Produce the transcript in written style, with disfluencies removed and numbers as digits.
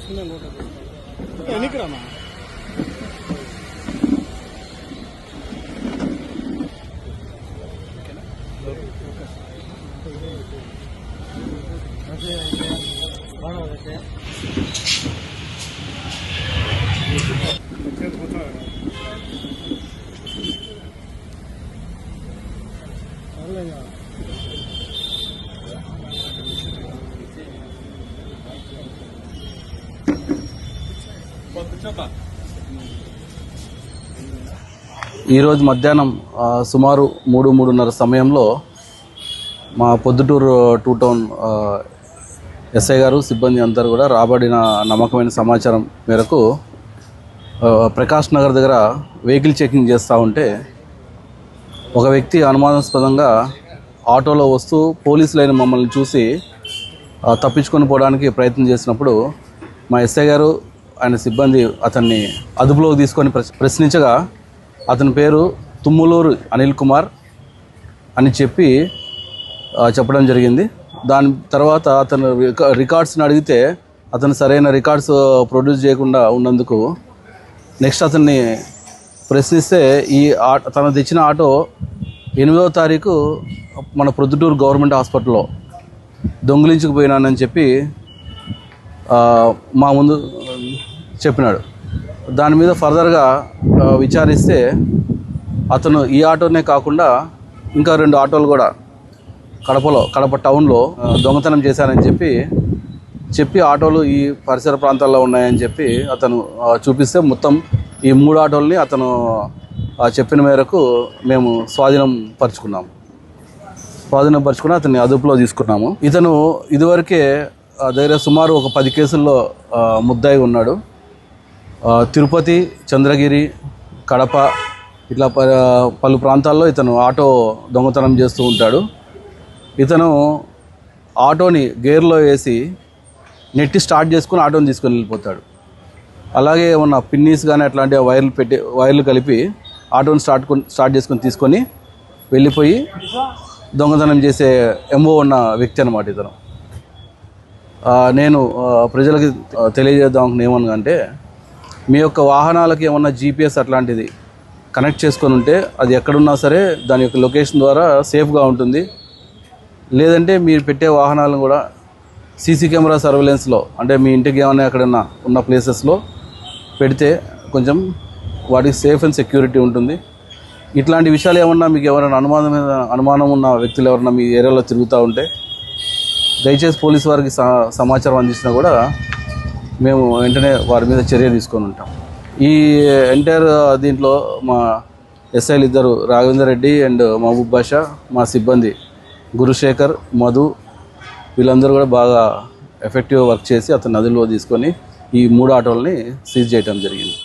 ఎన్నికరామా ఈరోజు మధ్యాహ్నం సుమారు 3-3:30 సమయంలో మా పొద్దుటూరు 2 టౌన్ ఎస్ఐ గారు సిబ్బంది అందరూ కూడా రాబడిన నమ్మకమైన సమాచారం మేరకు ప్రకాష్ నగర్ దగ్గర వెహికల్ చెకింగ్ చేస్తూ ఉంటే ఒక వ్యక్తి అనుమానాస్పదంగా ఆటోలో వస్తూ పోలీసులైన మమ్మల్ని చూసి తప్పించుకొని పోవడానికి ప్రయత్నం చేసినప్పుడు మా ఎస్ఐ గారు ఆయన సిబ్బంది అతన్ని అదుపులోకి తీసుకొని ప్రశ్నించగా అతని పేరు తుమ్మలూరు అనిల్ కుమార్ అని చెప్పడం జరిగింది. దాని తర్వాత అతను రికార్డ్స్ని అడిగితే అతను సరైన రికార్డ్స్ ప్రొడ్యూస్ చేయకుండా ఉన్నందుకు నెక్స్ట్ అతన్ని ప్రశ్నిస్తే తను తెచ్చిన ఆటో 8వ తారీఖు మన ప్రొద్దుటూరు గవర్నమెంట్ హాస్పిటల్లో దొంగిలించుకుపోయినానని చెప్పి మా ముందు చెప్పినాడు. దాని మీద ఫర్దర్గా విచారిస్తే అతను ఈ ఆటోనే కాకుండా ఇంకా 2 ఆటోలు కూడా కడప టౌన్లో దొంగతనం చేశానని చెప్పి ఆటోలు ఈ పరిసర ప్రాంతాల్లో ఉన్నాయని చెప్పి అతను చూపిస్తే మొత్తం ఈ 3 ఆటోలని అతను చెప్పిన మేరకు మేము స్వాధీనపరుచుకుని అతన్ని అదుపులో తీసుకున్నాము. ఇతను ఇదివరకే దగ్గర సుమారు ఒక 10 కేసుల్లో ముద్దాయి ఉన్నాడు. తిరుపతి, చంద్రగిరి, కడప ఇట్లా పలు ప్రాంతాల్లో ఇతను ఆటో దొంగతనం చేస్తూ ఉంటాడు. ఇతను ఆటోని గేర్లో వేసి నెట్టి స్టార్ట్ చేసుకుని ఆటోని తీసుకొని వెళ్ళిపోతాడు. అలాగే ఏమన్నా పిన్నీస్ కానీ అట్లాంటి వైర్లు కలిపి ఆటోని స్టార్ట్ చేసుకొని తీసుకొని వెళ్ళిపోయి దొంగతనం చేసే ఎంఓ ఉన్న వ్యక్తి అన్నమాట ఇతను. నేను ప్రజలకి తెలియజేద్దాం ఏమనగా మీ యొక్క వాహనాలకి ఏమన్నా జీపీఎస్ అట్లాంటిది కనెక్ట్ చేసుకొని ఉంటే అది ఎక్కడున్నా సరే దాని యొక్క లొకేషన్ ద్వారా సేఫ్గా ఉంటుంది. లేదంటే మీరు పెట్టే వాహనాలను కూడా సీసీ కెమెరా సర్వేలెన్స్లో అంటే మీ ఇంటికి ఏమైనా ఎక్కడన్నా ఉన్న ప్లేసెస్లో పెడితే కొంచెం వాటికి సేఫ్ అండ్ సెక్యూరిటీ ఉంటుంది. ఇట్లాంటి విషయాలు ఏమన్నా మీకు ఎవరైనా అనుమానం ఉన్న వ్యక్తులు ఎవరన్నా మీ ఏరియాలో తిరుగుతూ ఉంటే దయచేసి పోలీసు వారికి సమాచారం అందించినా కూడా మేము వెంటనే వారి మీద చర్య తీసుకొని ఉంటాం. ఈ ఎంటైర్ దీంట్లో మా ఎస్ఐలు 2 రాఘవేందర్ రెడ్డి అండ్ మహబూబ్ బాషా, మా సిబ్బంది గురుశేఖర్, మధు వీళ్ళందరూ కూడా బాగా ఎఫెక్టివ్గా వర్క్ చేసి అతన్ని అదుపులో తీసుకొని ఈ 3 ఆటోలని సీజ్ చేయడం జరిగింది.